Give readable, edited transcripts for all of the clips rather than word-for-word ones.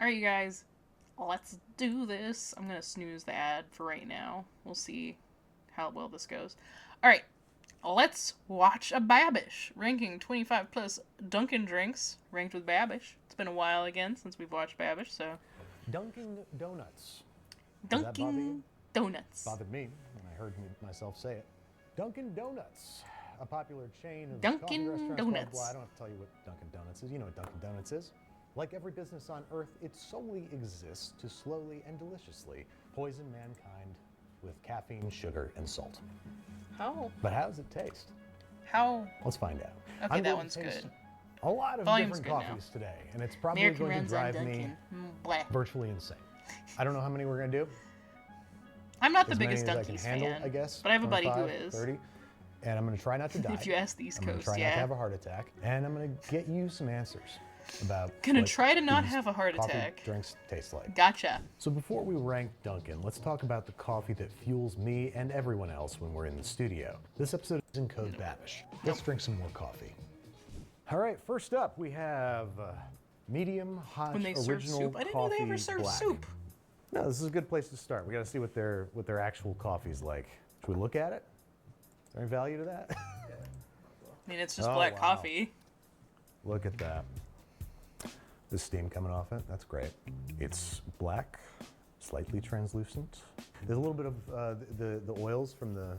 Alright, you guys, let's do this. I'm gonna snooze the ad for right now. We'll see how well this goes. Alright, let's watch a Babish. Ranking 25 plus Dunkin' drinks, ranked with Babish. It's been a while again since we've watched Babish, so. Dunkin' Donuts. Dunkin' Donuts. Bothered me when I heard myself say it. Dunkin' Donuts, a popular chain of Dunkin' coffee restaurants. Donuts. Well, I don't have to tell you what Dunkin' Donuts is. You know what Dunkin' Donuts is. Like every business on Earth, it solely exists to slowly and deliciously poison mankind with caffeine, sugar, and salt. How? But how does it taste? How? Let's find out. Okay, I'm that going one's to taste good. A lot of Volume's different good now. coffees today, and it's probably American going to runs on drive me Dunkin'. Blah. virtually insane. I don't know how many we're going to do. I'm not the As biggest many as I can Dunkies handle, fan, I guess. but I have a buddy who 25, is. 30, and I'm going to try not to die. If you ask the East I'm going Coast, to try not to yeah. have a heart attack, and I'm going to get you some answers about Gonna what try to not these have a heart coffee attack. drinks taste like. Gotcha. So before we rank Dunkin', let's talk about the coffee that fuels me and everyone else when we're in the studio. This episode is in code Babish. Let's drink some more coffee. All right, first up we have medium hot When they serve original soup. I didn't know they ever coffee served black. soup. No, this is a good place to start. We got to see what their actual coffee's like. Should we look at it? Is there any value to that? I mean, it's just Oh, black wow. coffee. Look at that. There's steam coming off it. That's great. It's black, slightly translucent. There's a little bit of the oils from the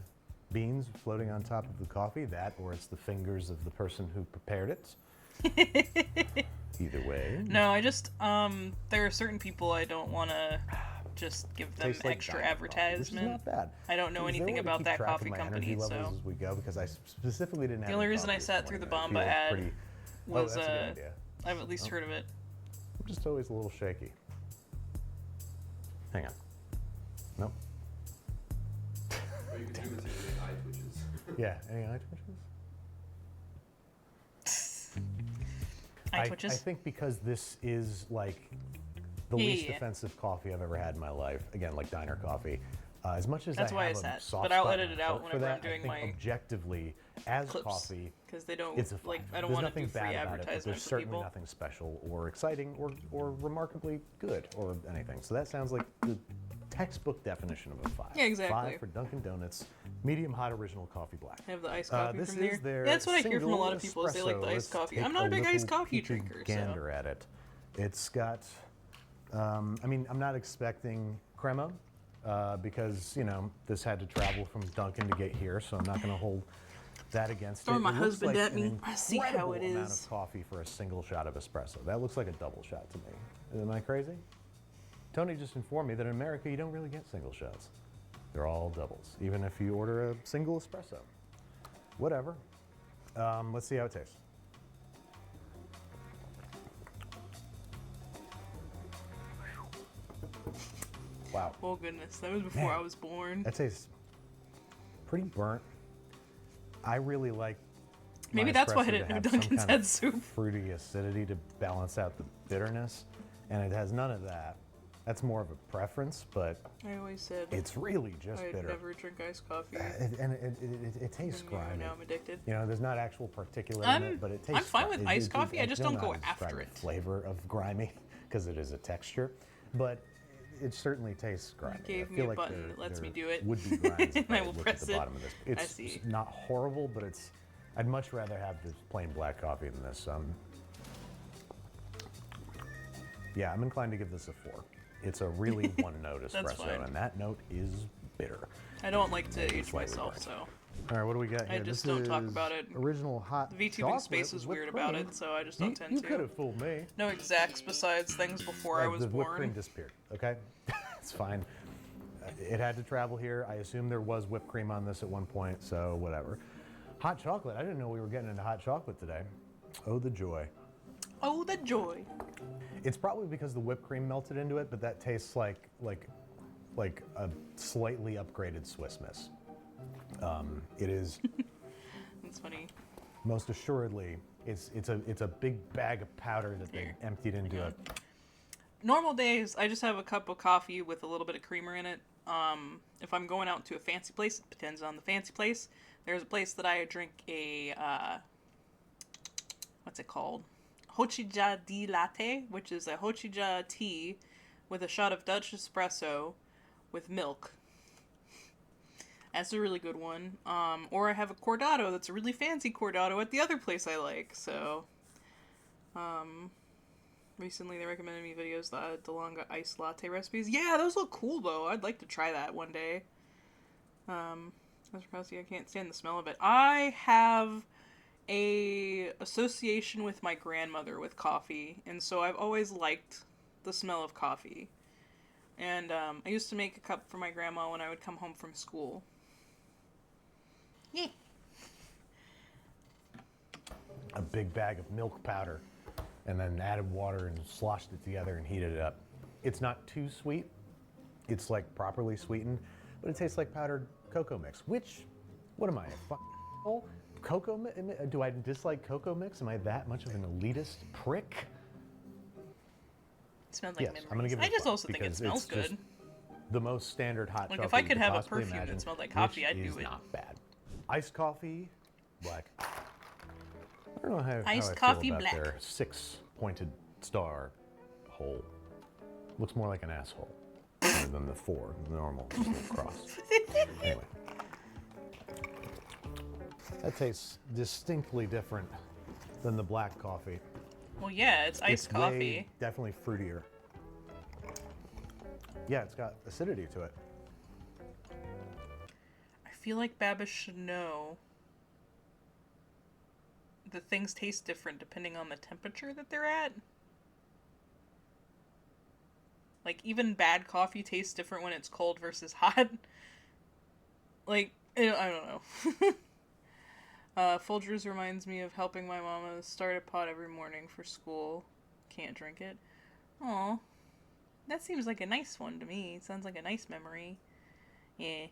beans floating on top of the coffee. That, or it's the fingers of the person who prepared it. Either way. No, I just, there are certain people I don't want to just give them Tastes like extra diner coffee, advertisement. which is not bad. I don't know Is there a anything way to about keep that track of coffee my company, energy levels so. as we go, because I specifically didn't have The only any reason coffee I this sat through the morning, Bamba and I ad feel pretty- was, that's a good idea. I've at least Oh. heard of it. I'm just always a little shaky. Hang on. Nope. Or you could do this with eye twitches. Yeah, any eye twitches? Eye twitches. I think because this is like the Yeah, least yeah, yeah. offensive coffee I've ever had in my life. Again, like diner coffee. As much as That's I why I have a sat, soft but I'll spot edit in it my out heart for whenever that, I'm doing I think my objectively, as clips, coffee, because they don't, it's a fine. like, I don't There's want to nothing do free bad about it, but advertisement there's for certainly people. nothing special or exciting or remarkably good or anything. So that sounds like the textbook definition of a 5. Yeah, exactly. 5 for Dunkin' Donuts, medium hot original coffee black. I have the iced coffee This from there. is their Yeah, that's what I hear from a lot of single people is they like the espresso. iced Let's coffee. take I'm not a big iced little coffee peeked drinker, so. gander at it. It's got, I mean, I'm not expecting crema because, you know, this had to travel from Dunkin' to get here, so I'm not going to hold that against Throwing it. my It looks husband like at me. an I see how incredible it amount is. of coffee for a single shot of espresso. That looks like a double shot to me. Am I crazy? Tony just informed me that in America you don't really get single shots. They're all doubles, even if you order a single espresso. Whatever. Let's see how it tastes. Wow, Oh goodness, that was before I was born. that tastes pretty burnt. I really like. Maybe my that's why I espresso to didn't know have some Dunkin's kind had of soup. Fruity acidity to balance out the bitterness, and it has none of that. That's more of a preference, but I always said it's really just I'd bitter. never drink iced coffee. It tastes And grimy. now I'm addicted. You know, there's not actual particulate in I'm- it, but it tastes. I'm fine with iced coffee, I just don't know go how to describe after the it. Flavor of grimy, because it is a texture, but it certainly tastes grimy. gave I me feel a like button there- that lets me there do it. Would be grinds if And I I will looked at press the it. bottom of this. I It's see. not horrible, but it's. I'd much rather have this plain black coffee than this. Yeah, I'm inclined to give this a 4. It's a really one-note espresso, fine. and that note is bitter. I don't like to age slightly myself, burnt. so All right, what do we got I here? just This don't talk is about it. Original hot the VTubing chocolate space is with weird about cream. it, so I just don't tend You to. could have fooled me. No exacts besides things before I was The whipped cream born. disappeared. Okay, it's fine. It had to travel here. I assume there was whipped cream on this at one point, so whatever. Hot chocolate. I didn't know we were getting into hot chocolate today. Oh, the joy. Oh, the joy! It's probably because the whipped cream melted into it, but that tastes like a slightly upgraded Swiss Miss. It is It's funny. most assuredly. It's a big bag of powder that they Here. emptied into Yeah. it. Normal days, I just have a cup of coffee with a little bit of creamer in it. If I'm going out to a fancy place, it depends on the fancy place. There's a place that I drink a, what's it called? Hochija di latte, which is a Hochija tea with a shot of Dutch espresso with milk. That's a really good one. Or I have a cordato that's a really fancy cordato at the other place I like. So, recently they recommended me videos, the DeLonga iced latte recipes. Yeah, those look cool though. I'd like to try that one day. Mr. Kowski, I can't stand the smell of it. I have a association with my grandmother with coffee, and so I've always liked the smell of coffee. And I used to make a cup for my grandma when I would come home from school. Yeah. A big bag of milk powder, and then added water and sloshed it together and heated it up. It's not too sweet. It's like properly sweetened, but it tastes like powdered cocoa mix. Which, what am I, a f***hole? Do I dislike cocoa mix? Am I that much of an elitist prick? It smells like Yes, memories. I'm gonna give it I a just fuck also think it because smells it's just good. the most standard hot Like, chocolate if I you could have a possibly perfume that imagine, smelled like coffee, which I'd do is it. not bad. Iced coffee, black. I don't know how Iced I coffee, feel about black. their 6-pointed star hole. Looks more like an asshole than the 4, the normal little cross. Anyway. That tastes distinctly different than the black coffee. Well, yeah, it's iced It's coffee. definitely fruitier. Yeah, it's got acidity to it. I feel like Babish should know that things taste different depending on the temperature that they're at. Like, even bad coffee tastes different when it's cold versus hot. Like, I don't know. Folgers reminds me of helping my mama start a pot every morning for school. Can't drink it. Aw. That seems like a nice one to me. Sounds like a nice memory. Yeah.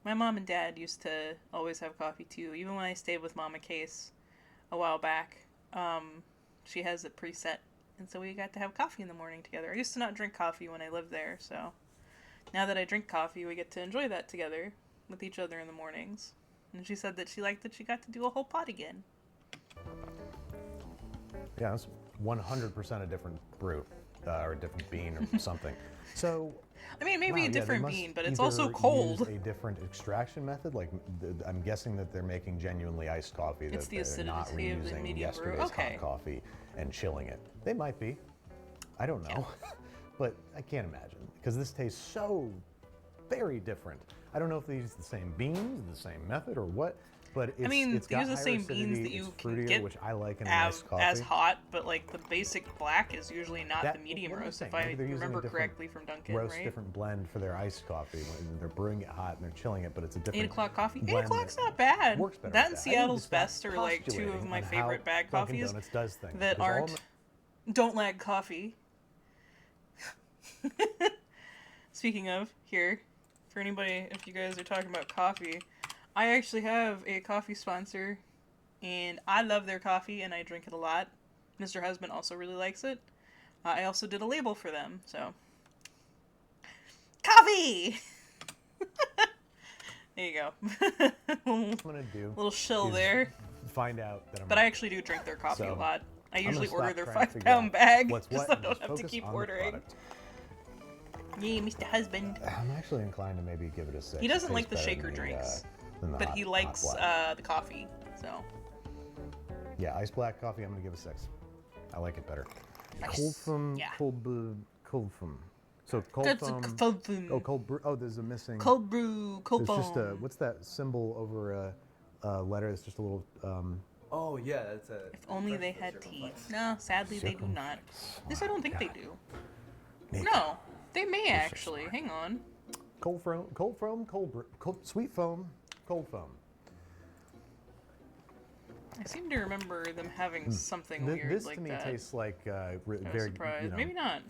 My mom and dad used to always have coffee too. Even when I stayed with Mama Case a while back, she has it preset. And so we got to have coffee in the morning together. I used to not drink coffee when I lived there, so now that I drink coffee, we get to enjoy that together with each other in the mornings. And she said that she liked that she got to do a whole pot again. Yeah, it's 100% a different brew, or a different bean or something. So, I mean, maybe wow, a they different must bean, but it's either also cold. Use a different extraction method. Like, I'm guessing that they're making genuinely iced coffee. It's that the they're not acidity of the reusing medium brew. yesterday's Okay. hot coffee and chilling it. They might be. I don't know, but I can't imagine because this tastes so very different. I don't know if they use the same beans, the same method, or what. But it's, I mean, it's they got use the higher same beans acidity, that you it's can fruitier, get which I like in a as, nice coffee. as hot, but like the basic black is usually not the medium what I'm roast, saying, if I maybe they're using a remember different correctly from Dunkin', roast, right? different blend for their iced coffee. When they're brewing it hot and they're chilling it, but it's a different 8 o'clock coffee? 8 blend o'clock's that not bad. works better That with and I need to Seattle's stop Best are like 2 of postulating my on how favorite bad Dunkin' coffees Donuts does things, that because all aren't don't lag coffee. Speaking of, here, for anybody, if you guys are talking about coffee, I actually have a coffee sponsor, and I love their coffee, and I drink it a lot. Mr. Husband also really likes it. I also did a label for them, so. Coffee! There you go. I'm gonna do Little shill is there. find out that I'm But I actually do drink their coffee So, a lot. I I'm usually gonna order stop their trying to figure 5-pound out bag, what's so what I and don't just have to focus keep on the ordering. product. Yeah, Mr. Husband. I'm actually inclined to maybe give it a 6. He doesn't It like the tastes better shaker than drinks, than the but hot- he hot likes black. the coffee, so. Yeah, iced black coffee, I'm gonna give a 6. I like it better. Nice. Cold foam, Yeah. cold brew, cold foam. So cold Good foam. cold foam. Oh, cold brew. Oh, there's a missing. Cold brew, cold There's foam. just a, what's that symbol over a letter? It's just a little. Oh yeah, that's a. If only they had teeth. No, sadly they do not. At least I don't think they do. Maybe. No, they may actually. Hang on. Cold foam, cold brew, sweet foam, cold foam. I seem to remember them having something weird This like to me that. tastes like I was very, surprised. you know, Maybe not.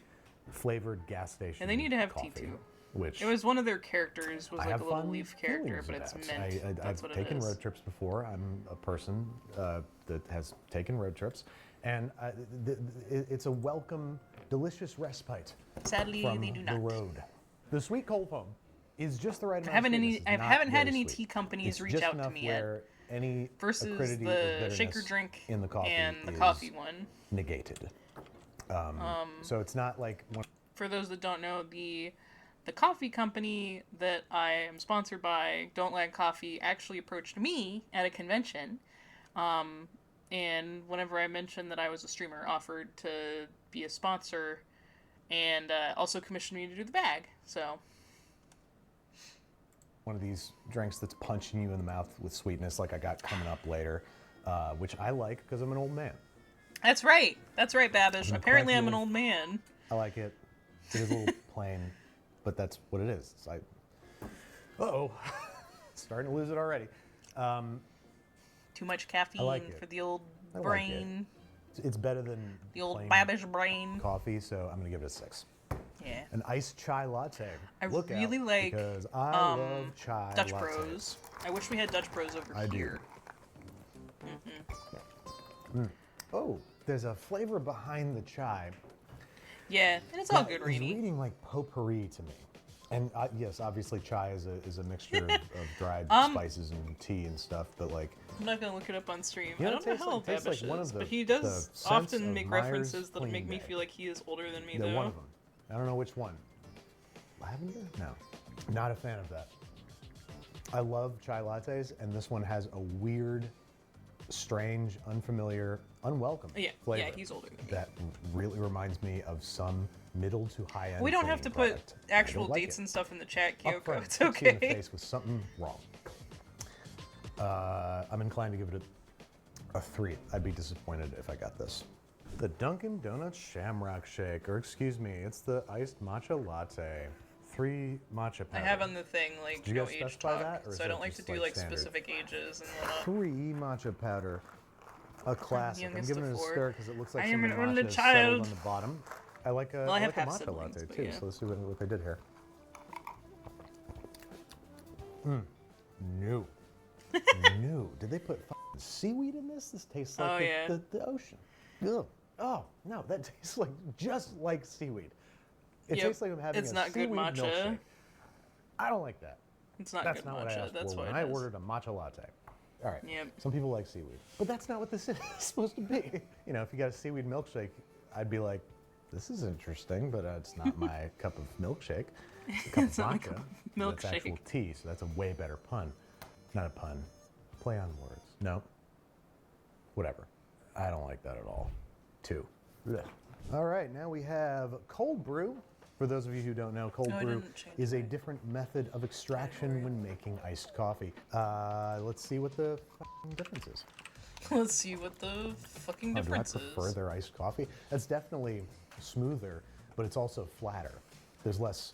flavored gas station. And they need to have tea, coffee, too. Which It was one of their characters was I like have a little fun leaf character, feelings but it's about. mint. That's I've what it taken is. road trips before. I'm a person that has taken road trips, and it's a welcome, delicious respite Sadly, from they do the not. road. The sweet cold foam is just the right amount. I haven't of any. sweetness. I It's not haven't had very any sweet. tea companies It's reach just out to enough me yet. where any versus acridity or the bitterness shaker drink in the coffee and the is coffee one. negated. So it's not like For those that don't know, the coffee company that I am sponsored by, Don't Like Coffee, actually approached me at a convention. And whenever I mentioned that I was a streamer, offered to be a sponsor and also commissioned me to do the bag. So one of these drinks that's punching you in the mouth with sweetness like I got coming up later, which I like because I'm an old man. That's right, Babish. I'm Apparently I'm an cranky old man. I like it. It is a little plain, but that's what it is. It's like, uh-oh, starting to lose it already. Too much caffeine like it. for the old I like brain. It's better than The old plain Babish brain. coffee, so I'm gonna give it a 6. Yeah. An iced chai latte. I Look out, really like because I love chai Dutch lattes. Bros. I wish we had Dutch Bros over I do. here. Oh, there's a flavor behind the chai. Yeah, and it's all that good is reading. reading like potpourri to me. And yes, obviously chai is a mixture of dried spices and tea and stuff, but like I'm not gonna look it up on stream. You know, I don't know how old tastes Babish like one is, of the- but he the does scents often of make Myers references that Clean make me Day. feel like he is older than me, they're though. one of them. I don't know which one. Lavender? No. Not a fan of that. I love chai lattes, and this one has a weird, strange, unfamiliar, unwelcome flavor. Yeah, he's older than me. That really reminds me of some middle to high end. We don't have to put product. I actual don't like dates it. and stuff in the chat, Up Kyoko. front, It's hits you in the okay. face with something wrong. I'm inclined to give it a 3. I'd be disappointed if I got this. The Dunkin' Donuts Shamrock Shake, or excuse me, it's the iced matcha latte. 3 matcha powder. I have on the thing, like, Did you no guys age specify talk, that, or is so I that don't like to just, do, like, like, standard? specific ages and whatnot. 3 matcha powder. A classic. I'm youngest giving of it a 4. star because it looks like I some am of the an only matcha is settled child. on the bottom. I like a, Well, I I have like a half matcha siblings, latte but too, yeah. so let's see what they did here. New. New. Did they put fucking seaweed in this? This tastes like Oh, yeah. the ocean. Ugh. Oh, no, that tastes like just like seaweed. It Yep, tastes like I'm having it's a not good seaweed matcha. milkshake. I don't like that. It's not That's good not what I matcha, asked that's for why when it I is. ordered a matcha latte. All right. Yep. Some people like seaweed, but that's not what this is supposed to be. You know, if you got a seaweed milkshake, I'd be like, this is interesting, but it's not my cup of milkshake. It's a cup It's of not my vodka. cup of That's actual milkshake. tea, so that's a way better pun. Not a pun. Play on words. No. Whatever. I don't like that at all. 2. Blech. All right, now we have cold brew. For those of you who don't know, cold Oh, I brew didn't change is a mine. different method of extraction when making iced coffee. Let's see what the f***ing difference is. Let's see what the fucking Oh, do I difference prefer is. their iced coffee? That's definitely smoother, but it's also flatter. There's less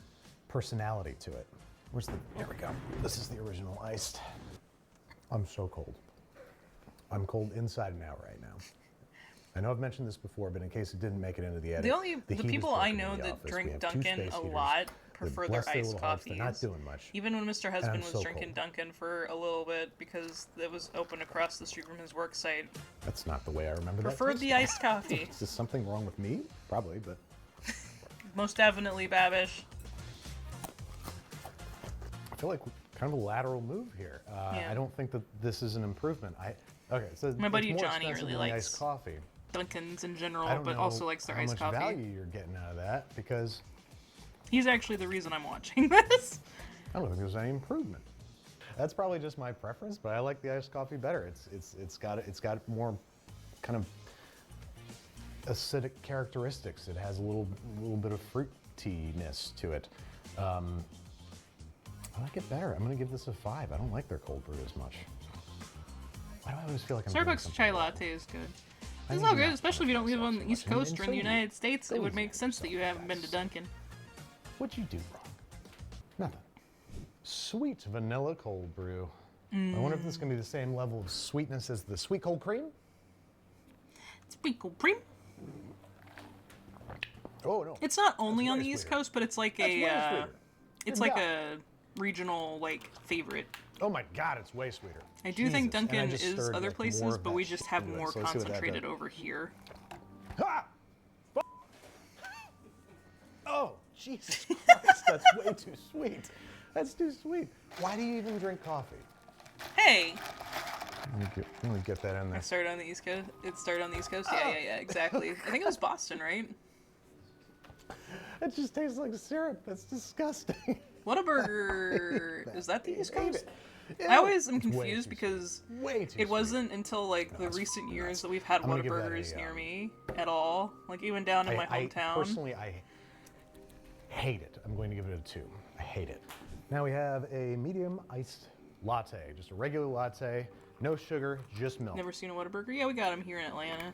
personality to it. Where's the, there we go. This is the original iced. I'm so cold. I'm cold inside and out right now. I know I've mentioned this before, but in case it didn't make it into the edit, The heat is people I broken in know the that office. We drink have 2 Dunkin' space a heaters lot that prefer bless their their iced little hearts. coffees. They're not doing much. Even when Mr. Husband I'm was so drinking cold. Dunkin' for a little bit because it was open across the street from his work site, That's not the way I remember preferred that. the iced coffee. Is this something wrong with me? Probably, but Most definitely, Babish. I feel like kind of a lateral move here. Yeah. I don't think that this is an improvement. Okay, so My buddy it's more Johnny expensive really than the likes iced coffee. Dunkin's in I general, don't but know also likes their how iced much coffee. value you're getting out of that because He's actually the reason I'm watching this. I don't think there's any improvement. That's probably just my preference, but I like the iced coffee better. It's got more kind of acidic characteristics. It has a little bit of fruitiness to it. I like it better. I'm gonna give this a 5. I don't like their cold brew as much. Why do I always feel like I'm doing Starbucks something chai wrong? latte is good. I It's need all to good, not especially if you don't live on so the much. East Coast or in the And United States. It would so make sense that you haven't been to Dunkin'. What'd you do wrong? Nothing. Sweet vanilla cold brew. I wonder if this is gonna be the same level of sweetness as the sweet cold cream. It's pretty cool. Cream. Oh no. It's not only That's on way the East sweeter. Coast, but it's like That's way a sweeter. it's Good like job. a regional like favorite. Oh my God, it's way sweeter. I do think Jesus, and I Dunkin' just is stirred, other like, more places, of but that we just shit have into it. more So let's see what that concentrated does. over here. Ah! Oh, Jesus Christ, that's way too sweet. That's too sweet. Why do you even drink coffee? Hey, Let me get that in I there. started on the East Coast. It started on the East Coast. Yeah, exactly. I think it was Boston, right? It just tastes like syrup. That's disgusting. Whataburger. Is that the East Coast? Ew. I always am It's way confused too because sweet. Way too it wasn't until like the it's recent years nuts. that we've had I'm gonna give that Whataburgers a, near me at all. Like even down in my hometown. Personally, I hate it. I'm going to give it a 2. I hate it. Now we have a medium iced latte, just a regular latte, no sugar, just milk. Never seen a Whataburger. Yeah, we got them here in Atlanta.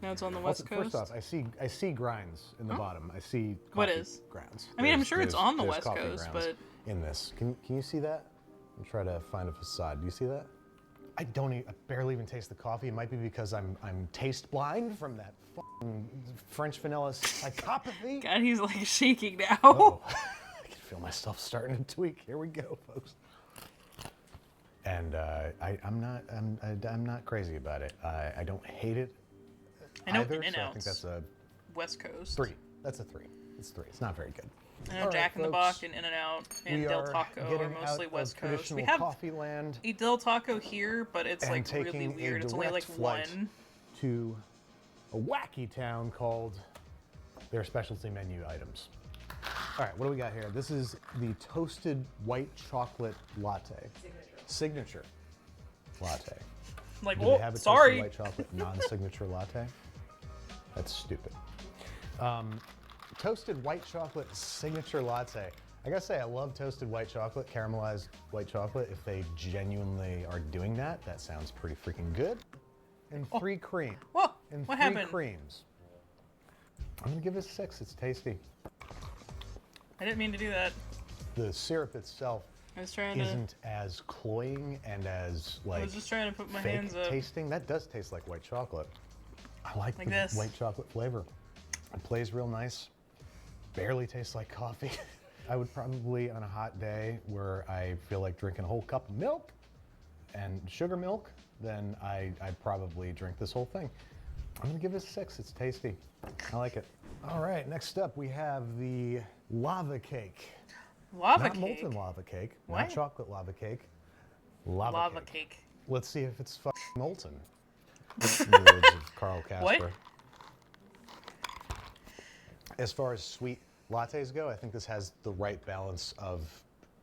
Now it's on the West Also, Coast. first off, I see grinds in the bottom. I see coffee What is? grounds. I mean, I'm sure it's on the there's West coffee Coast, grounds but in this, can you see that? I'm trying to find a facade. Do you see that? I barely even taste the coffee. It might be because I'm taste blind from that fucking French vanilla psychopathy. God, he's like shaking now. Uh-oh. I can feel myself starting to tweak. Here we go, folks. And I'm not crazy about it. I don't hate it. I know either, In-N-Out's so I think that's a West Coast. 3. That's a 3. It's 3. It's not very good. I know All Jack right, in the folks. Box and In-N-Out and We Del are Taco are getting mostly out West of Coast. traditional We have coffee land a Del Taco here, but it's and like really taking a weird. It's only like direct flight one. to a wacky town called their specialty menu items. All right, what do we got here? This is the toasted white chocolate latte. Signature latte. Like, Do oh, they have a sorry. toasted white chocolate non-signature latte? That's stupid. Toasted white chocolate signature latte. I gotta say, I love toasted white chocolate, caramelized white chocolate. If they genuinely are doing that, that sounds pretty freaking good. And 3 cream. Whoa, And what 3 happened? creams. I'm gonna give it a 6. It's tasty. I didn't mean to do that. The syrup itself I was trying to. isn't as cloying and as I like was just trying to put my fake hands up. tasting. That does taste like white chocolate. I like Like the this. white chocolate flavor. It plays real nice. Barely tastes like coffee. I would probably, on a hot day where I feel like drinking a whole cup of milk and sugar milk, then I'd probably drink this whole thing. I'm gonna give it a 6. It's tasty. I like it. All right, next up we have the lava cake. Lava Not cake. molten lava cake, What? not chocolate lava cake. Lava cake. cake. Let's see if it's fucking molten. In the words of Carl Casper. What? As far as sweet lattes go, I think this has the right balance of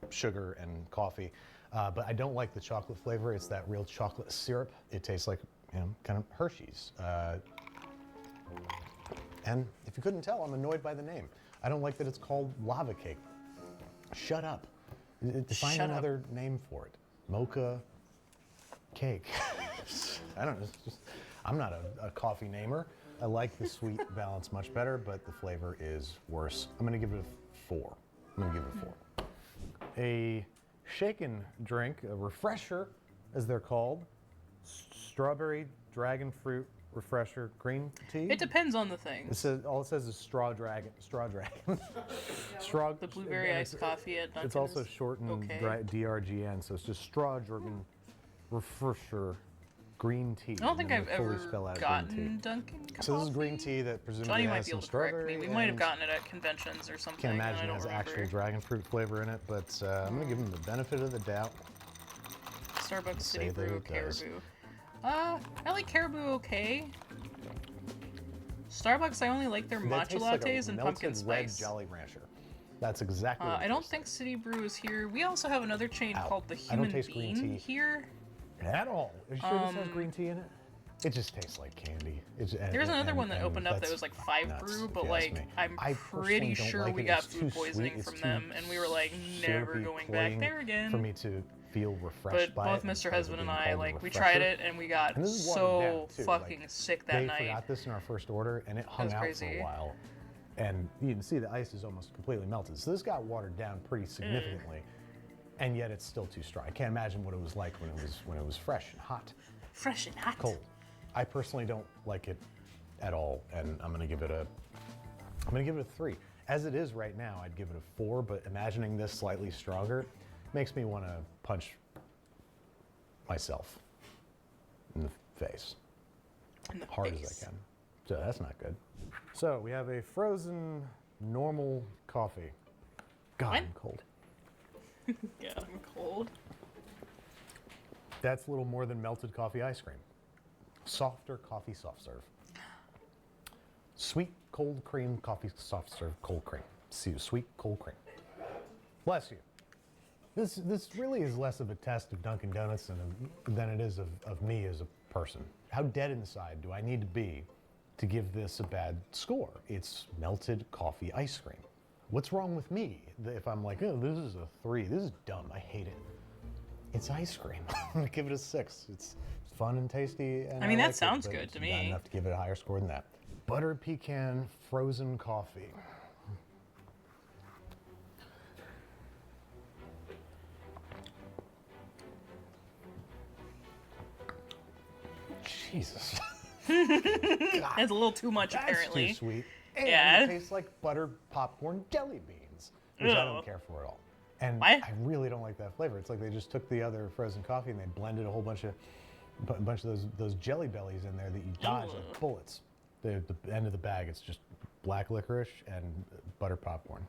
sugar and coffee. But I don't like the chocolate flavor. It's that real chocolate syrup. It tastes like, kind of Hershey's. And if you couldn't tell, I'm annoyed by the name. I don't like that it's called lava cake. Shut up. Define Shut up. another name for it. Mocha cake. I don't know. I'm not a coffee namer. I like the sweet balance much better, but the flavor is worse. I'm gonna give it a 4. I'm gonna give it a 4. A shaken drink, a refresher, as they're called. Strawberry dragon fruit refresher green tea. It depends on the thing. It says, all it says is straw dragon. Straw. The blueberry and iced coffee at Dunkin. It's also is shortened okay. DRGN, so it's just straw dragon refresher green tea. I don't think and I've they fully ever spell out green gotten tea. Dunkin' coffee. So this is green tea that presumably Johnny has might be some able to correct strawberry. me. We might have and gotten it at conventions or something. Can't and imagine I it don't has remember. actual dragon fruit flavor in it, but I'm gonna give them the benefit of the doubt. Starbucks Say City that Brew it does. Caribou. I like Caribou okay. Starbucks, I only like their That matcha tastes like a lattes and pumpkin melted red spice. Jolly Rancher. That's exactly what it I don't tastes think City Brew is here. We also have another chain Ow. called the I don't Human taste green Bean tea. here. like. At all. Are you sure this has green tea in it? It just tastes like candy. There's another one that opened up that that's was like 5 nuts, brew, if but you ask like me. I'm I pretty personally don't sure like we it. got It's too food sweet. poisoning It's from too them, and we were like never syrupy, going back cloying there again. for me to feel refreshed But by both it Mr. instead of Husband being and I, called a like, we refresher. tried it and we got And this is watered so down, too. fucking Like, sick that they night. forgot this in our first order, and it hung was out for crazy. a while. And you can see the ice is almost completely melted. So this got watered down pretty significantly, and yet it's still too strong. I can't imagine what it was like when it was fresh and hot. Fresh and hot. Cold. I personally don't like it at all, and I'm gonna give it a 3. As it is right now, I'd give it a 4, but imagining this slightly stronger makes me want to punch myself in the face In the hard face. as I can. So that's not good. So we have a frozen normal coffee. God, What? I'm cold. Yeah, I'm cold. That's a little more than melted coffee ice cream. Softer coffee soft serve. Sweet cold cream coffee soft serve cold cream. See, sweet cold cream. Bless you. This really is less of a test of Dunkin' Donuts than it is of me as a person. How dead inside do I need to be to give this a bad score? It's melted coffee ice cream. What's wrong with me if I'm like, oh, this is a 3, this is dumb, I hate it. It's ice cream. I'm gonna give it a 6. It's fun and tasty. And I mean, like that sounds but good it's to not me. enough to give it a higher score than that. Buttered pecan frozen coffee. Jesus. It's a little too much, That's apparently. too sweet. And Yeah. it tastes like buttered popcorn jelly beans, which I don't Ugh. care for at all. And Why? I really don't like that flavor. It's like they just took the other frozen coffee and they blended a whole bunch of those jelly bellies in there that you dodge like Ugh. bullets. The end of the bag, it's just black licorice and buttered popcorn.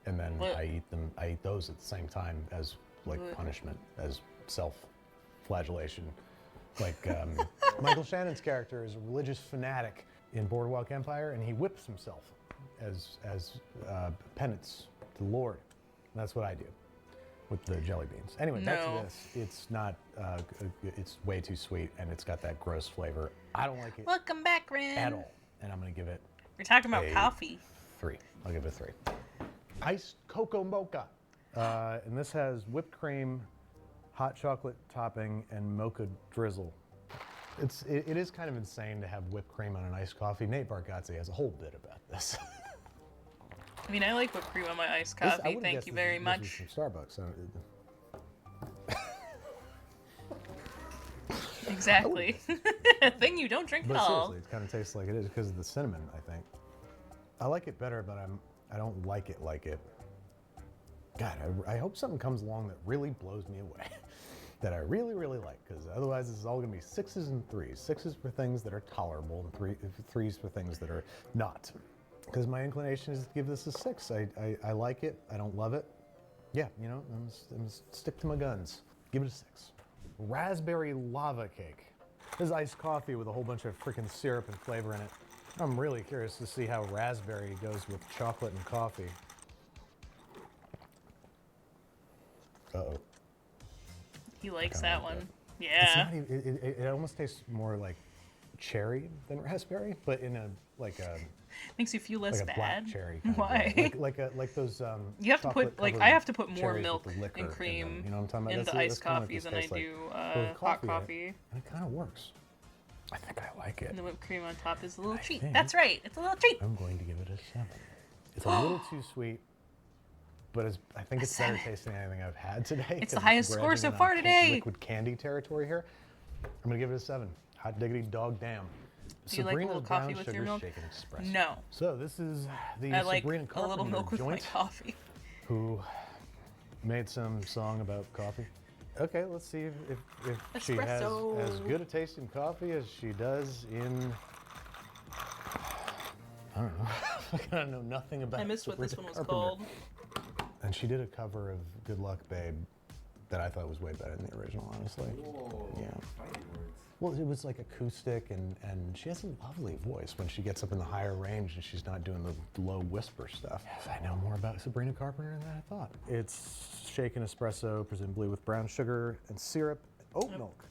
And then What? I eat those at the same time as like Ugh. punishment, as self-flagellation. Like Michael Shannon's character is a religious fanatic in Boardwalk Empire, and he whips himself as penance to the Lord. And that's what I do with the jelly beans. Anyway, back No. to this. It's not. It's way too sweet, and it's got that gross flavor. I don't like it Welcome back, Ren. at all, and I'm gonna give it We're talking about a coffee. 3. I'll give it a 3. Iced cocoa mocha, and this has whipped cream, hot chocolate topping, and mocha drizzle. It is kind of insane to have whipped cream on an iced coffee. Nate Bargatze has a whole bit about this. I mean, I like whipped cream on my iced This- I coffee. wouldn't Thank guess you this very is- much. This is from Starbucks. So Exactly. A thing you don't drink but at all. seriously, it kind of tastes like it is because of the cinnamon, I think. I like it better, but I don't like it like it. God, I hope something comes along that really blows me away. That I really, really like, because otherwise this is all going to be 6s and 3s. 6s for things that are tolerable, and 3s for things that are not. Because my inclination is to give this a 6. I like it. I don't love it. Yeah, you know, I'm gonna stick to my guns. Give it a 6. Raspberry lava cake. This is iced coffee with a whole bunch of freaking syrup and flavor in it. I'm really curious to see how raspberry goes with chocolate and coffee. Uh-oh. He likes kinda that like one. It's Yeah. not even, it almost tastes more like cherry than raspberry, but in a Makes you feel less like a black bad. cherry kind Why? of way. like those You have to put chocolate-covered I have to put more cherries with milk the liquor in and them. cream You know what I'm talking about? in That's the iced kinda what coffee this than I tastes like. do But with hot in it, coffee. and it kind of works. I think I like it. And the whipped cream on top is a little I treat. think- That's right. It's a little treat. I'm going to give it a 7. It's a little too sweet, but I think it's better 7. tasting than anything I've had today. It's the 'cause highest we're score edging so in on far today. Liquid candy territory here. I'm gonna give it a 7. Hot diggity dog damn. Do you like a Sabrina's little coffee brown with sugar your milk? shaken espresso. No. So this is the I like Sabrina a little Carpenter milk with my joint coffee. who made some song about coffee. Okay, let's see if she has Espresso. as good a taste in coffee as she does in. I don't know. I know nothing about. I missed what this Sabrina one was Carpenter. called. And she did a cover of "Good Luck, Babe" that I thought was way better than the original, honestly. Whoa. Yeah. Fighting words. Well, it was like acoustic, and she has a lovely voice when she gets up in the higher range and she's not doing the low whisper stuff. Yes, I know more about Sabrina Carpenter than I thought. It's shaken espresso, presumably with brown sugar and syrup and oat Yep. milk.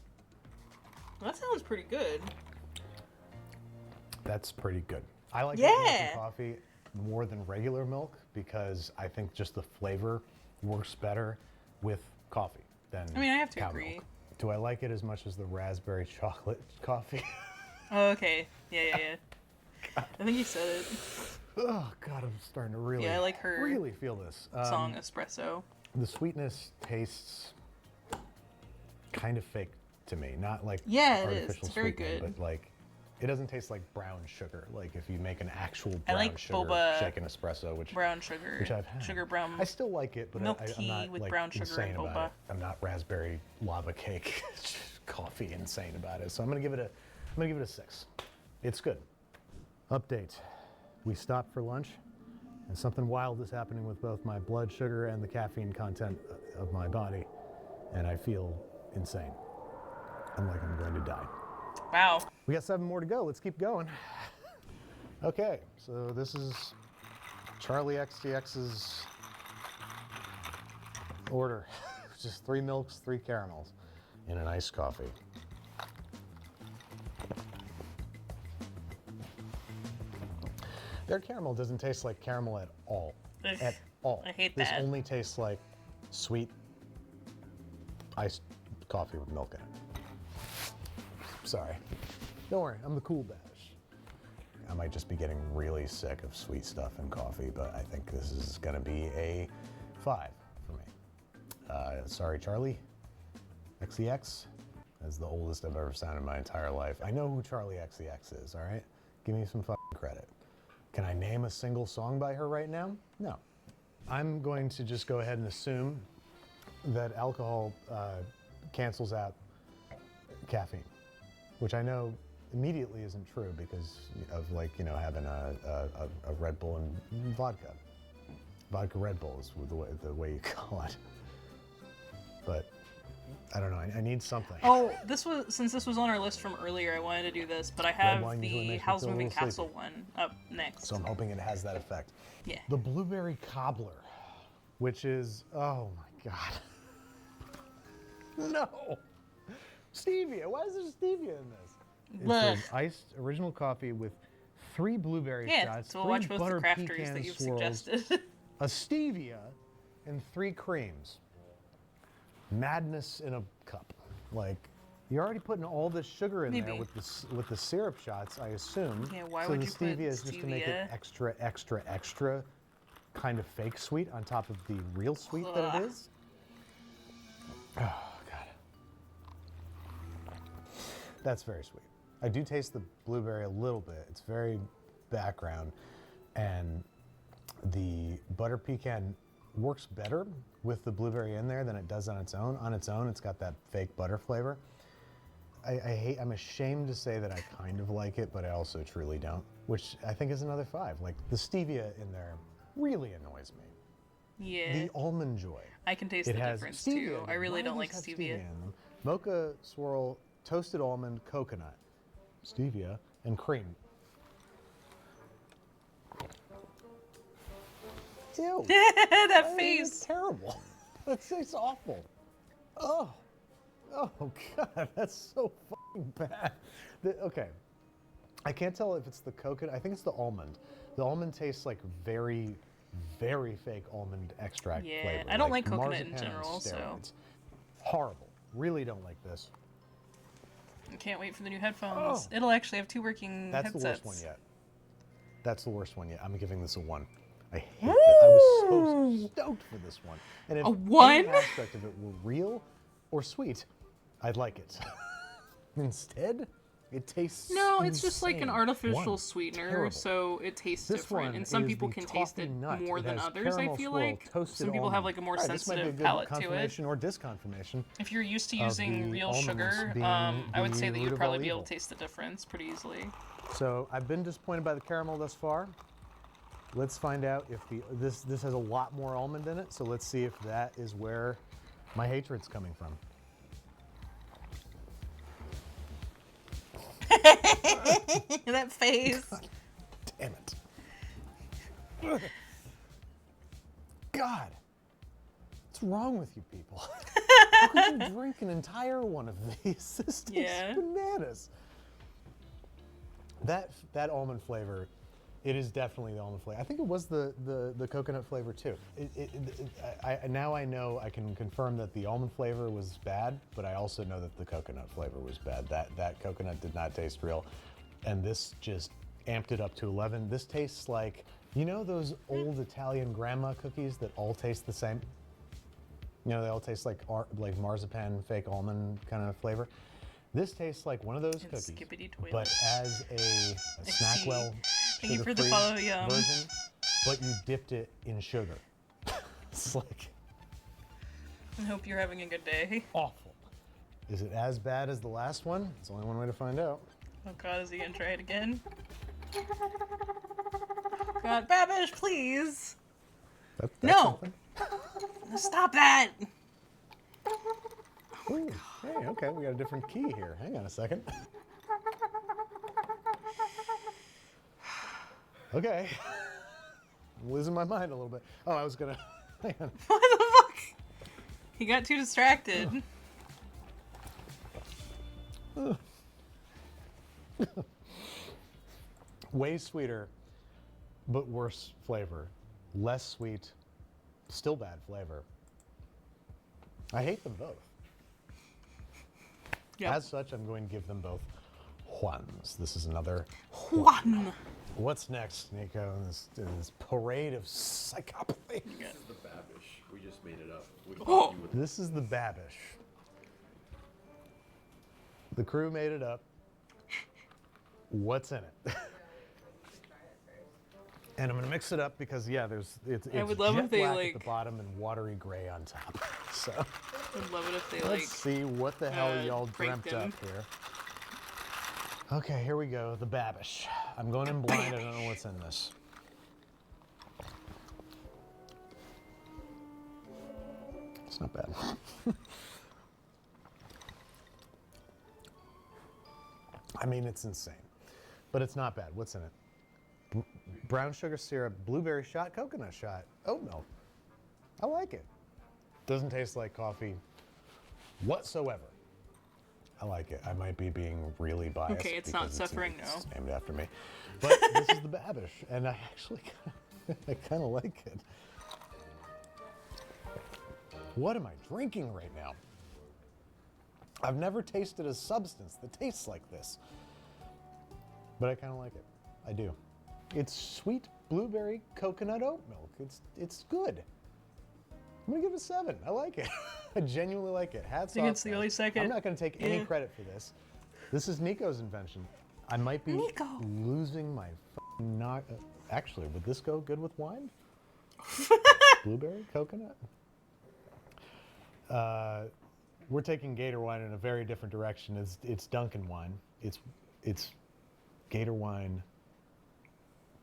That sounds pretty good. That's pretty good. I like oat Yeah. milk in coffee more than regular milk because I think just the flavor works better with coffee than I mean, I have to cow agree. milk. Do I like it as much as the raspberry chocolate coffee? Oh, okay. Yeah. I think you said it. Oh God, I'm starting to really, Yeah, I like her really feel this. Song Espresso. The sweetness tastes kind of fake to me, not like Yeah, it is. artificial It's very sweetening, good. but like it doesn't taste like brown sugar. Like if you make an actual I brown like sugar boba shaken espresso, which Brown sugar. which I've had. Sugar brown. I still like it, but milk I'm tea not with like brown sugar insane and about boba. it. I'm not raspberry lava cake coffee insane about it. So I'm gonna give it a 6. It's good. Update. We stopped for lunch, and something wild is happening with both my blood sugar and the caffeine content of my body, and I feel insane. I'm like, I'm going to die. Wow. We got 7 more to go. Let's keep going. Okay, so this is Charlie XTX's order. Just 3 milks, 3 caramels in an iced coffee. Their caramel doesn't taste like caramel at all. Ugh, At all. I hate this that. This only tastes like sweet iced coffee with milk in it. Sorry. Don't worry, I'm the cool bash. I might just be getting really sick of sweet stuff in coffee, but I think this is gonna be a 5 for me. Sorry, Charlie. XEX is the oldest I've ever sounded in my entire life. I know who Charlie XEX is, all right? Give me some fucking credit. Can I name a single song by her right now? No. I'm going to just go ahead and assume that alcohol cancels out caffeine, which I know immediately isn't true because of, like, you know, having a Red Bull and vodka. Vodka Red Bull is the way you call it. But I don't know, I need something. Oh, since this was on our list from earlier, I wanted to do this, but I have wine usually the makes me Howl's feel a Moving little Castle sleepy. one up next. So I'm hoping it has that effect. Yeah. The blueberry cobbler, which is, oh my God. No. Stevia, why is there stevia in this? Blech. It's an iced original coffee with 3 blueberry Yeah, shots, so we'll 3 watch both the butter crafters pecan that you've swirls, suggested. a stevia, and 3 creams. Madness in a cup. Like, you're already putting all this sugar in there Maybe. with the syrup shots, I assume. Yeah, why so would the you put stevia is just to make it stevia? extra, extra, extra kind of fake sweet on top of the real sweet that it is. Oh, God. That's very sweet. I do taste the blueberry a little bit. It's very background, and the butter pecan works better with the blueberry in there than it does on its own. On its own, it's got that fake butter flavor. I'm ashamed to say that I kind of like it, but I also truly don't, which I think is another 5. Like, the stevia in there really annoys me. Yeah. The almond joy. I can taste It the has difference stevia too. in I them. really Why don't do like these have stevia. in them? Mocha swirl, toasted almond, coconut, stevia, and cream. Ew. That It's face. terrible. That tastes awful. Oh. Oh, God, that's so fucking bad. Okay. I can't tell if it's the coconut. I think it's the almond. The almond tastes like very, very fake almond extract Yeah, flavor. I don't like coconut in marzipan on general, so- steroids. Horrible. Really don't like this. I can't wait for the new headphones. Oh. It'll actually have 2 working That's headsets. the worst one yet. That's the worst one yet. I'm giving this a 1. I hate this. I was so stoked for this one. And if A 1? any aspect of it were real or sweet, I'd like it. Instead, it tastes No, it's just like an insane. artificial 1. sweetener, Terrible. so it tastes This different. one And some is people the can taste toffee it nut. more It than has others, I caramel feel swirl, like. toasted Some people have almond. like a more All right, this might be a sensitive good palate to it. confirmation or disconfirmation. If you're used to of using the real almonds sugar, being I would the say that root you'd of probably all be able evil. to taste the difference pretty easily. So I've been disappointed by the caramel thus far. Let's find out if this has a lot more almond in it. So let's see if that is where my hatred's coming from. That face. Damn it. God, what's wrong with you people? How could you drink an entire one of these? This tastes Yeah. bananas. That almond flavor, it is definitely the almond flavor. I think it was the coconut flavor too. Now I know, I can confirm that the almond flavor was bad, but I also know that the coconut flavor was bad. That coconut did not taste real, and this just amped it up to 11. This tastes like, you know those old Italian grandma cookies that all taste the same? You know, they all taste like marzipan, fake almond kind of flavor. This tastes like one of those It's cookies, skippity toilet. but as a Snackwell Thank you for the sugar-free follow, yum. version, but you dipped it in sugar. It's like I hope you're having a good day. awful. Is it as bad as the last one? It's only one way to find out. Oh god, is he gonna try it again? God, Babish, please! That's No! something. Stop that! Oh Ooh, hey, okay, we got a different key here. Hang on a second. Okay. I'm losing my mind a little bit. Oh, I was gonna. Hang on. What the fuck? He got too distracted. Way sweeter, but worse flavor. Less sweet, still bad flavor. I hate them both. Yep. As such, I'm going to give them both Juans. This is another Juan. What's next, Nico, in this parade of psychopathy? This is the Babish. We just made it up. We Oh. thought you would. This is the Babish. The crew made it up. What's in it? And I'm gonna mix it up because it's would love jet if they, black like- at the bottom and watery gray on top. So I'd love it if they let's see what the hell y'all break dreamt them. up here. Okay, here we go. The Babish. I'm going in blind. I don't know what's in this. It's not bad. I mean, it's insane, but it's not bad. What's in it? Brown sugar syrup, blueberry shot, coconut shot, oat milk. I like it. Doesn't taste like coffee whatsoever. I like it. I might be being really biased. Okay, it's not because suffering, it's no. named after me. But this is the Babish, and I actually I kind of like it. What am I drinking right now? I've never tasted a substance that tastes like this. But I kind of like it. I do. It's sweet blueberry coconut oat milk. It's good. I'm gonna give it a 7. I like it. I genuinely like it. Hats off. think it's the guys. only second- I'm not gonna take any Yeah. credit for this. This is Nico's invention. I might be Nico. losing my knock. Actually, would this go good with wine? Blueberry coconut. We're taking Gator wine in a very different direction. It's Dunkin wine. It's Gator wine.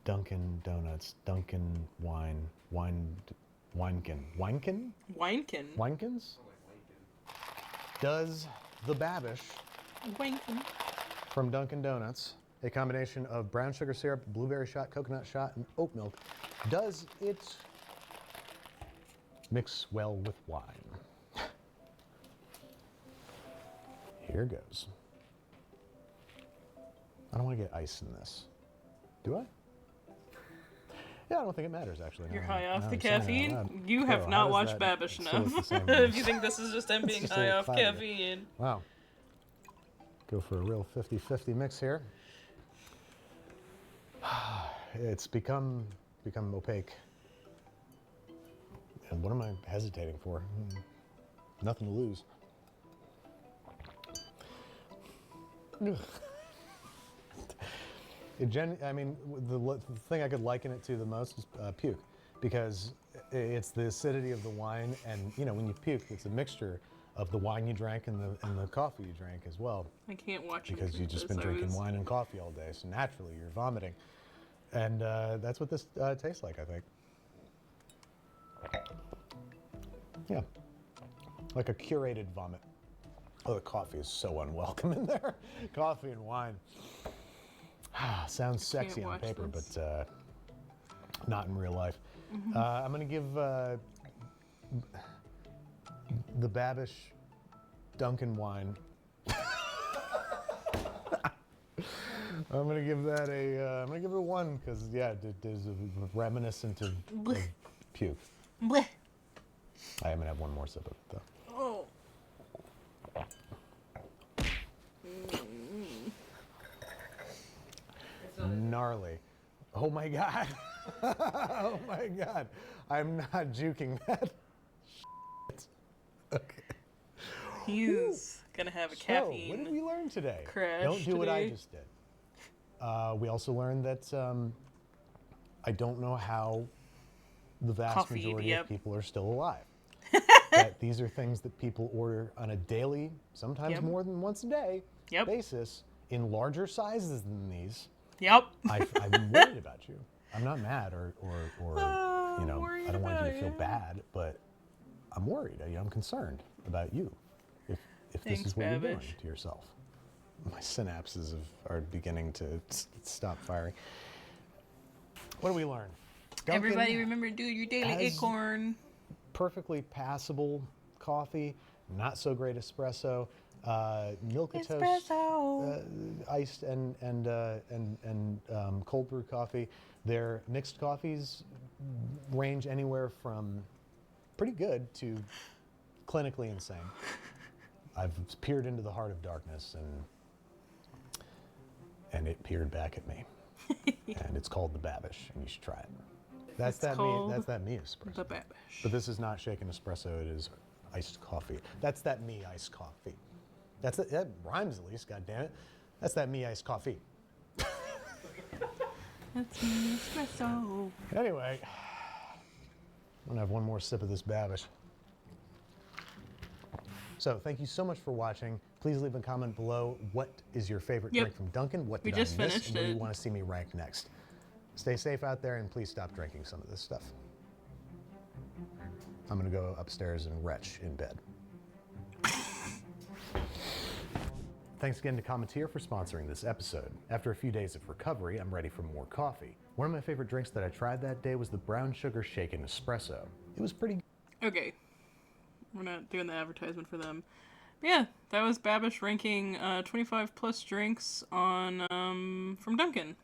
Dunkin Donuts. Dunkin wine. Winekin. Winekin. Winekins? Does the Babish Winekin. from Dunkin Donuts, a combination of brown sugar syrup, blueberry shot, coconut shot, and oat milk, does it mix well with wine? Here goes. I don't want to get ice in this. Do I? Yeah, I don't think it matters, actually. You're now high I'm- off now the I'm saying it out caffeine? loud. You Oh, have how not does watched that Babish still enough. look the same If you think this is just him It's being just a high little off cloudy. caffeine. Wow. Go for a real 50-50 mix here. It's become opaque. And what am I hesitating for? Nothing to lose. Ugh. I mean, the thing I could liken it to the most is puke, because it's the acidity of the wine, and when you puke, it's a mixture of the wine you drank and the coffee you drank as well, I can't watch you because drink you've just this. been drinking wine and coffee all day, so naturally you're vomiting, and that's what this tastes like, I think. Yeah, like a curated vomit. Oh, the coffee is so unwelcome in there. Coffee and wine. Sounds sexy on watch paper, this. but not in real life. I'm going to give the Babish Dunkin wine. I'm going to give that I'm going to give it a 1 because, yeah, there's a reminiscent of puke. Blech. I am going to have one more sip of it, though. Oh. Gnarly. Oh my God. Oh my God. I'm not juking that. Shit. Okay. He's gonna have a caffeine. So, what did we learn today? crash Don't do what I today. just did. We also learned that I don't know how the vast Coffee, majority yep. of people are still alive. That these are things that people order on a daily, sometimes Yep. more than once a day Yep. basis in larger sizes than these. Yep. I'm worried about you. I'm not mad or worried I don't want you to about feel you. bad, but I'm worried. I'm concerned about you. if Thanks, this is what you're doing Babish. to yourself. My synapses are beginning to stop firing. What do we learn? Dunkin' Everybody remember, do your daily has acorn. perfectly passable coffee, not so great espresso, milk-a-toast, Espresso. iced and cold brew coffee. Their mixed coffees range anywhere from pretty good to clinically insane. I've peered into the heart of darkness and it peered back at me. And it's called the Babish, and you should try it. That's It's that called me. That's that me espresso. The Babish. But this is not shaken espresso. It is iced coffee. That's that me iced coffee. That rhymes at least. God damn it. That's that me iced coffee. That's me espresso. Anyway, I'm gonna have one more sip of this Babish. So thank you so much for watching. Please leave a comment below. What is your favorite Yep. drink from Dunkin'? What We did I just miss? finished And what do you it. want to see me rank next? Stay safe out there, and please stop drinking some of this stuff. I'm gonna go upstairs and retch in bed. Thanks again to Commenteer for sponsoring this episode. After a few days of recovery, I'm ready for more coffee. One of my favorite drinks that I tried that day was the brown sugar shaken espresso. It was pretty Okay. We're not doing the advertisement for them. But yeah, that was Babish ranking 25 plus drinks on from Dunkin'.